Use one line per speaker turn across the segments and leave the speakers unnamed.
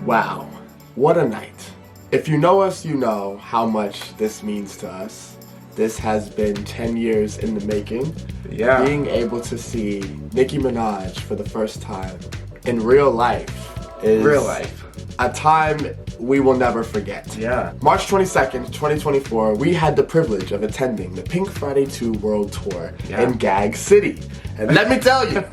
Wow, what a night. If you know us, you know how much this means to us. This has been 10 years in the making.
Yeah.
Being able to see Nicki Minaj for the first time in real life is a time we will never forget.
Yeah.
March 22nd, 2024, we had the privilege of attending the Pink Friday 2 World Tour in Gag City. And let me tell you,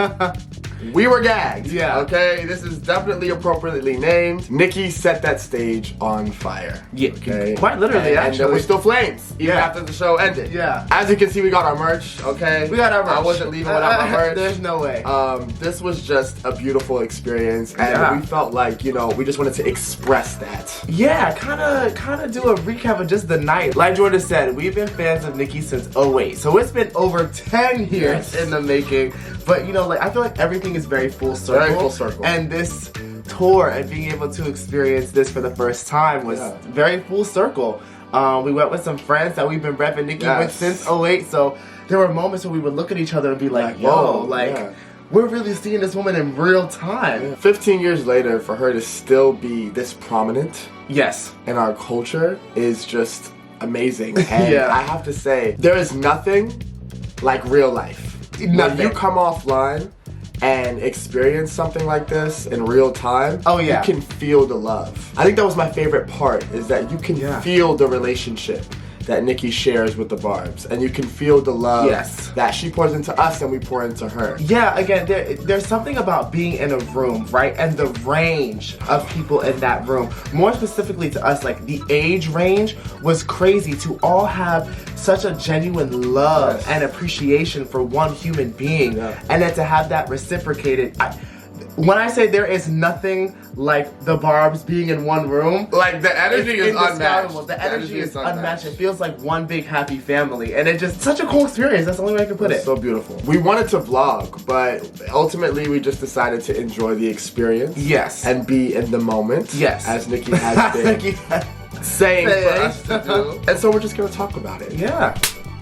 we were gagged.
Yeah.
Okay? This is definitely appropriately named. Nicki set that stage on fire.
Yeah.
Okay?
Quite literally,
and
actually.
there were still flames, even
Yeah.
after the show ended.
Yeah.
As you can see, we got our merch, okay?
We got our merch.
I wasn't leaving without my merch.
There's no way.
This was just a beautiful experience, and we felt like, you know, we just wanted to express that.
Yeah, kind of do a recap of just the night. Like Jordan said, we've been fans of Nicki since 2008, so it's been over 10 years in the making. But you know, like I feel like everything is very full circle.
Very full circle.
And this tour and being able to experience this for the first time was very full circle. We went with some friends that we've been repping Nicki with since 2008, so there were moments where we would look at each other and be like, whoa, like we're really seeing this woman in real time.
15 years later, for her to still be this prominent in our culture is just amazing. And I have to say, there is nothing like real life. When you come offline and experience something like this in real time, you can feel the love. I think that was my favorite part, is that you can feel the relationship that Nicki shares with the Barbs, and you can feel the love that she pours into us and we pour into her.
Yeah, again, there's something about being in a room, right? And the range of people in that room, more specifically to us, like the age range was crazy to all have such a genuine love and appreciation for one human being, and then to have that reciprocated. When I say there is nothing like the Barbs being in one room,
like the energy is unmatched.
The energy is unmatched. It feels like one big happy family, and it's just such a cool experience. That's the only way I can put it.
So beautiful. We wanted to vlog, but ultimately we just decided to enjoy the experience. And be in the moment. As Nicki has been saying for us to do. And so we're just gonna talk about it.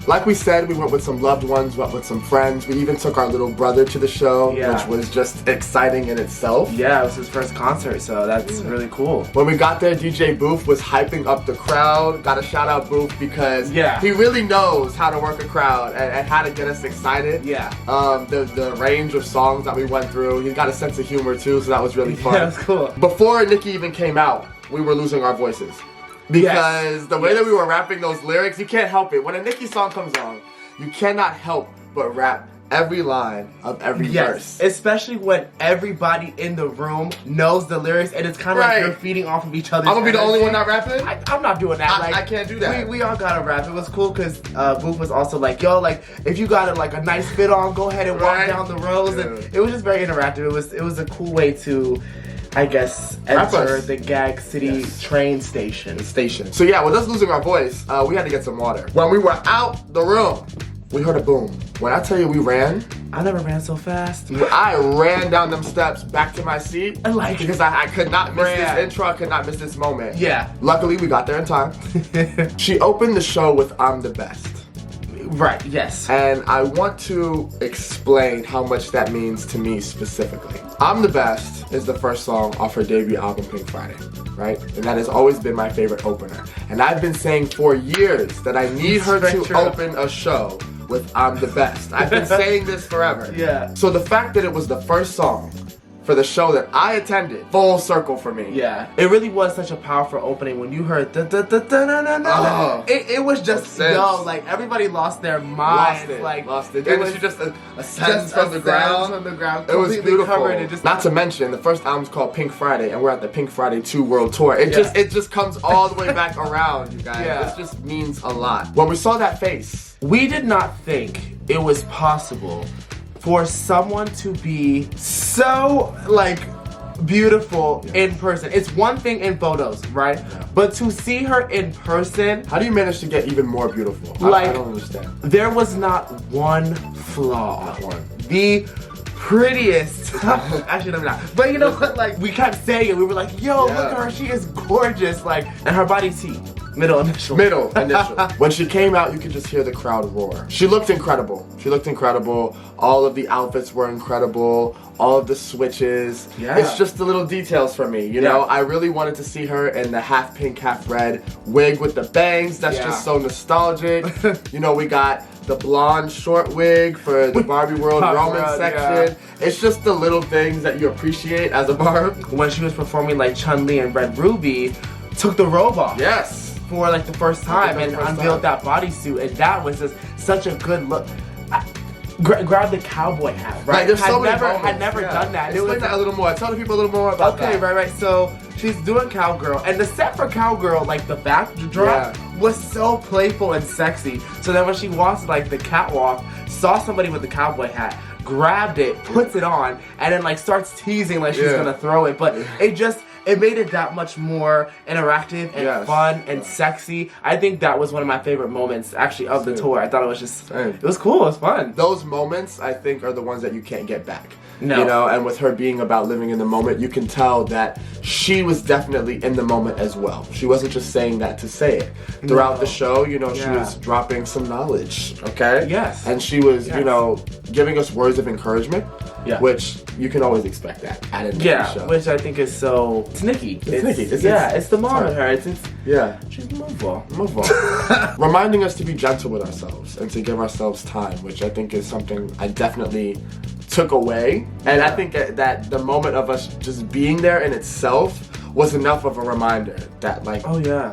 Like we said, we went with some loved ones, went with some friends. We even took our little brother to the show, which was just exciting in itself.
Yeah, it was his first concert, so that's really cool.
When we got there, DJ Booth was hyping up the crowd. Gotta shout out Booth because he really knows how to work a crowd and how to get us excited. The range of songs that we went through, he's got a sense of humor too, so that was really fun.
Yeah, that's cool.
Before Nicki even came out, we were losing our voices. Because the way that we were rapping those lyrics, you can't help it. When a Nicki song comes on, you cannot help but rap every line of every verse.
Especially when everybody in the room knows the lyrics and it's kind of like you're feeding off of each other.
I'm gonna be the only one not rapping?
I'm not doing that.
I can't do that.
We all gotta rap. It was cool because Booth was also like, yo, like if you got like a nice fit on, go ahead and walk down the rows. And it was just very interactive. It was a cool way to, I guess, enter the Gag City train station.
So yeah, with us losing our voice, we had to get some water. When we were out the room, we heard a boom. When I tell you we ran,
I never ran so fast.
I ran down them steps back to my seat because I could not miss this intro, I could not miss this moment. Luckily, we got there in time. She opened the show with I'm the Best. And I want to explain how much that means to me specifically. I'm the Best is the first song off her debut album, Pink Friday, right? And that has always been my favorite opener. And I've been saying for years that I need her to open a show with I'm the Best. I've been saying this forever. So the fact that it was the first song for the show that I attended, full circle for me.
It really was such a powerful opening when you heard it was just like everybody lost their minds.
Lost it. And she just ascends from the ground. It was beautiful. Not to mention, the first album's called Pink Friday, and we're at the Pink Friday 2 World Tour. It just comes all the way back around, you guys. This just means a lot. When we saw that face,
we did not think it was possible for someone to be so, like, beautiful in person. It's one thing in photos, right? But to see her in person...
How do you manage to get even more beautiful?
Like,
I don't understand.
There was not one flaw.
Not one.
The prettiest... Actually, no, not. But you know what? Like, we kept saying it. We were like, yo, look at her. She is gorgeous. Like, and her body T. Middle initial.
Middle initial. When she came out, you could just hear the crowd roar. She looked incredible. She looked incredible. All of the outfits were incredible. All of the switches.
Yeah.
It's just the little details for me, you know? I really wanted to see her in the half pink, half red wig with the bangs. That's just so nostalgic. You know, we got the blonde short wig for the Barbie World Roman section. It's just the little things that you appreciate as a Barb.
When she was performing like Chun-Li and Red Ruby, took the robe off.
Yes.
For like the first time and unveiled that bodysuit, and that was just such a good look. Grab the cowboy hat, right?
Like, there's so many
had never done that.
Explain that a little more. Tell the people a little more about that.
Okay, right. So she's doing cowgirl, and the set for cowgirl, like the backdrop, was so playful and sexy. So then when she walks like the catwalk, saw somebody with the cowboy hat, grabbed it, puts it on, and then like starts teasing like she's gonna throw it. But it made it that much more interactive and fun and sexy. I think that was one of my favorite moments, actually, of the tour. I thought it was just, it was cool, it was fun.
Those moments, I think, are the ones that you can't get back.
No.
You know, and with her being about living in the moment, you can tell that she was definitely in the moment as well. She wasn't just saying that to say it. Throughout the show, you know, she was dropping some knowledge, okay?
Yes.
And she was, you know, giving us words of encouragement, which you can always expect that at a Nicki show.
Which I think is so, it's Nicki.
It's Nicki.
It's the mom in her. It's she's
Move on. Reminding us to be gentle with ourselves and to give ourselves time, which I think is something I definitely took away. And I think that the moment of us just being there in itself was enough of a reminder that, like,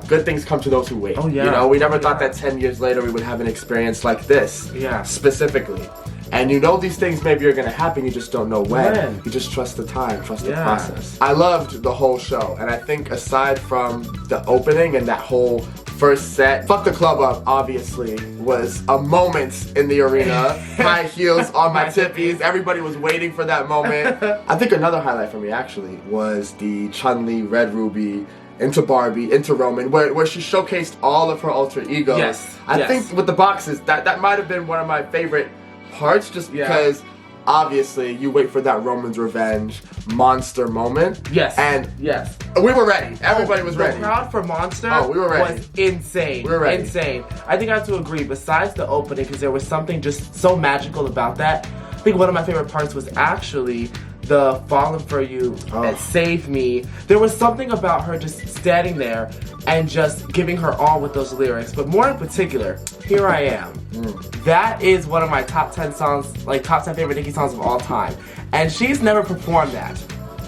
good things come to those who wait. You know, we never thought that 10 years later we would have an experience like this specifically. And you know these things maybe are gonna happen, you just don't know when. You just trust the time, trust the process. I loved the whole show, and I think aside from the opening and that whole first set, Fuck the Club Up, obviously, was a moment in the arena. High heels on my tippies, everybody was waiting for that moment. I think another highlight for me, actually, was the Chun-Li, Red Ruby, into Barbie, into Roman, where she showcased all of her alter egos. I think with the boxes, that might have been one of my favorite parts, just because obviously you wait for that Roman's revenge monster moment. And we were ready. Everybody was ready.
The crowd for Monster
we were ready.
Was insane.
We were ready.
Insane. I think I have to agree, besides the opening, because there was something just so magical about that. I think one of my favorite parts was actually the Falling For You and Save Me. There was something about her just standing there and just giving her all with those lyrics. But more in particular, Here I Am. That is one of my top 10 songs, like top 10 favorite Nicki songs of all time. And she's never performed that.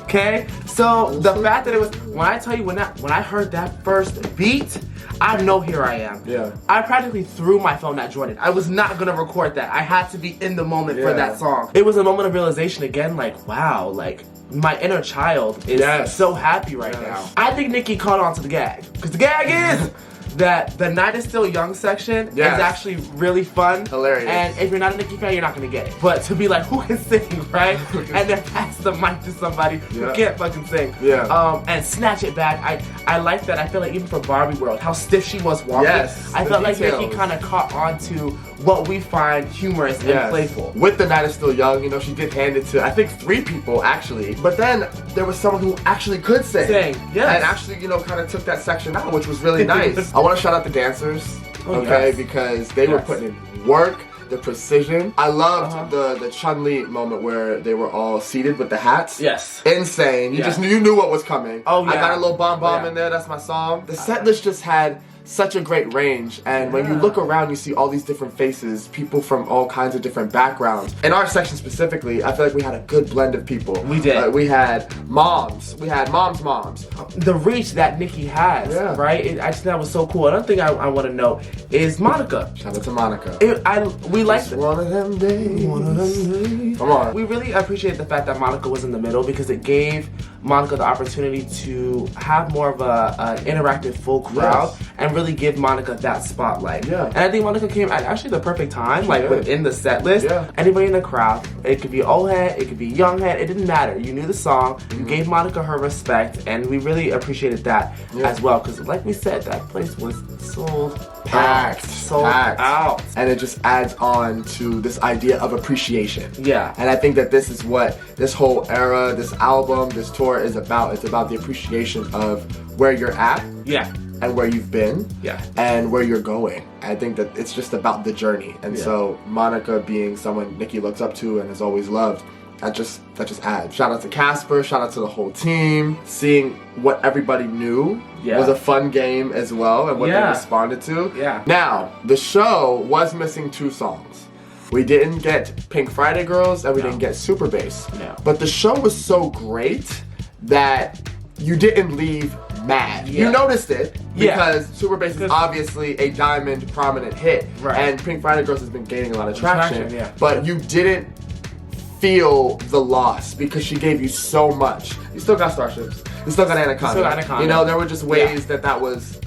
Okay? So the fact that it was, when I tell you, when I heard that first beat, I know Here I Am. I practically threw my phone at Jordan. I was not gonna record that. I had to be in the moment for that song. It was a moment of realization again, like, wow, like, my inner child is so happy right now. I think Nicki caught on to the gag. Because the gag is that the Night Is Still Young section is actually really fun.
Hilarious.
And if you're not a Nicki fan, you're not gonna get it. But to be like, who can sing, right? And then pass the mic to somebody who can't fucking sing. And snatch it back. I like that. I feel like even for Barbie World, how stiff she was walking. I felt like Nicki kind of caught on to what we find humorous and playful.
With the Night Is Still Young, you know, she did hand it to, I think, 3 people, actually. But then there was someone who actually could sing. And actually, you know, kind of took that section out, which was really nice. I want to shout out the dancers, because they were putting in work, the precision. I loved the Chun-Li moment where they were all seated with the hats. Insane. You knew what was coming. I got a little bomb in there, that's my song. The set list just had such a great range, and when you look around you see all these different faces, people from all kinds of different backgrounds. In our section specifically, I feel like we had a good blend of people.
We did.
We had moms. We had moms.
The reach that Nicki has, right? I just think that was so cool. Another thing I want to note is Monica.
Shout out to Monica.
We like
one of them days. Come on.
We really appreciate the fact that Monica was in the middle, because it gave Monica the opportunity to have more of an interactive full crowd and really give Monica that spotlight. And I think Monica came at actually the perfect time, like within the set list. Anybody in the crowd, it could be old head, it could be young head, it didn't matter. You knew the song, you gave Monica her respect, and we really appreciated that as well, because like we said, that place was sold
packed
out.
And it just adds on to this idea of appreciation.
And
I think that this is what this whole era, this album, this tour is about. It's about the appreciation of where you're at. and where you've been,
yeah,
and where you're going. I think that it's just about the journey, and so Monica being someone Nicki looks up to and has always loved, that just adds. Shout out to Casper, shout out to the whole team. Seeing what everybody knew was a fun game as well, and what they responded to.
Yeah.
Now, the show was missing 2 songs. We didn't get Pink Friday Girls, and we didn't get Super Bass.
No.
But the show was so great that you didn't leave mad. You noticed it because Super Bass is obviously a diamond prominent hit, and Pink Friday Girls has been gaining a lot of traction. But you didn't feel the loss because she gave you so much. You still got Starships. You still got Anaconda. You know, there were just ways that was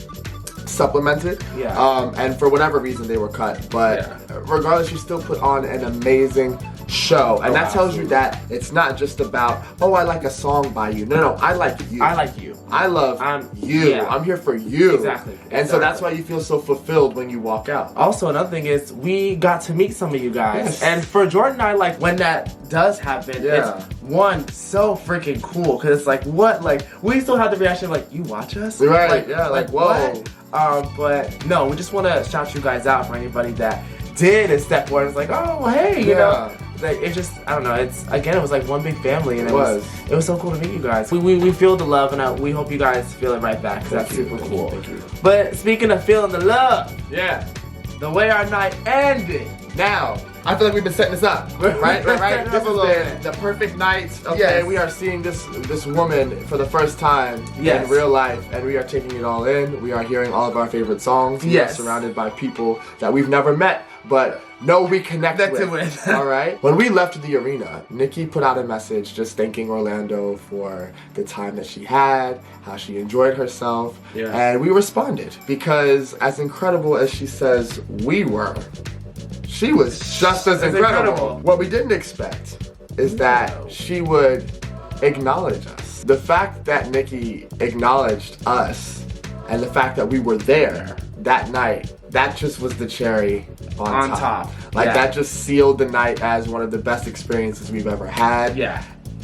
supplemented. And for whatever reason they were cut. But regardless, you still put on an amazing show. And that tells you that it's not just about, oh, I like a song by you. No, I like you.
I like you.
I love you. I'm here for you.
Exactly.
And so that's why you feel so fulfilled when you walk out.
Also, another thing is we got to meet some of you guys. And for Jordan and I, like, when that does happen, it's one, so freaking cool. Because it's like, what? Like, we still have the reaction of, like, you watch us?
Right.
Like,
like whoa.
What? But no, we just want to shout you guys out for anybody that did and step forward. It's like, oh, hey, you know. Like, it just, I don't know, it was like one big family, and it was so cool to meet you guys. We feel the love, and we hope you guys feel it right back, because that's super cool.
Thank you.
But speaking of feeling the love, the way our night ended.
Now, I feel like we've been setting this up, right? This has been the perfect night. Okay, we are seeing this woman for the first time in real life, and we are taking it all in. We are hearing all of our favorite songs. We are surrounded by people that we've never met, but know we connect with. All right? When we left the arena, Nicki put out a message just thanking Orlando for the time that she had, how she enjoyed herself, and we responded because as incredible as she says we were, she was just as incredible. What we didn't expect is that she would acknowledge us. The fact that Nicki acknowledged us and the fact that we were there that night, that just was the cherry on top. Like, that just sealed the night as one of the best experiences we've ever had.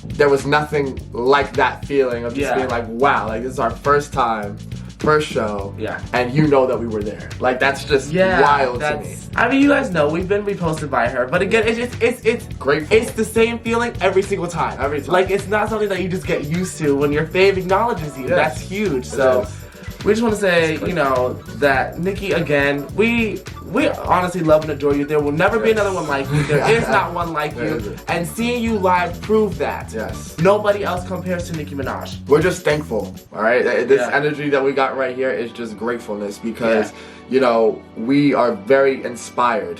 There was nothing like that feeling of just being like, wow, like this is our first time, first show, and you know that we were there. Like, that's just wild to me.
I mean, you guys know we've been reposted by her, but again, it's grateful. It's the same feeling every single time. Like, it's not something that you just get used to when your fave acknowledges you. That's huge. So we just want to say, you know, that Nicki, again, we honestly love and adore you. There will never be another one like you. There is not one like you. And seeing you live proved that. Nobody else compares to Nicki Minaj.
We're just thankful, all right? This energy that we got right here is just gratefulness because, you know, we are very inspired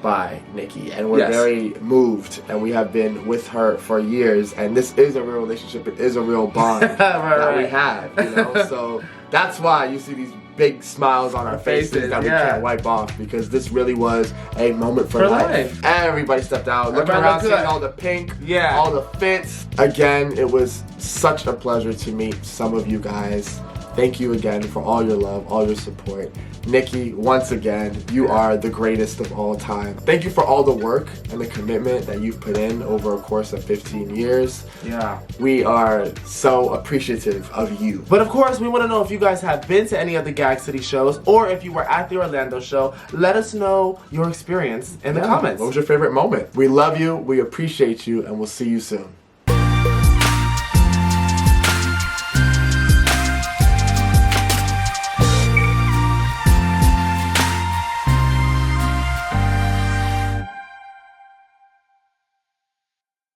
by Nicki, and we're very moved, and we have been with her for years, and this is a real relationship. It is a real bond that we have, you know? So that's why you see these big smiles on our faces that we can't wipe off, because this really was a moment for life. Everybody stepped out, looking around, seeing all the pink, all the fits. Again, it was such a pleasure to meet some of you guys. Thank you again for all your love, all your support. Nicki, once again, you are the greatest of all time. Thank you for all the work and the commitment that you've put in over a course of 15 years. We are so appreciative of you.
But of course, we want to know if you guys have been to any of the Gag City shows, or if you were at the Orlando show. Let us know your experience in the comments.
What was your favorite moment? We love you, we appreciate you, and we'll see you soon.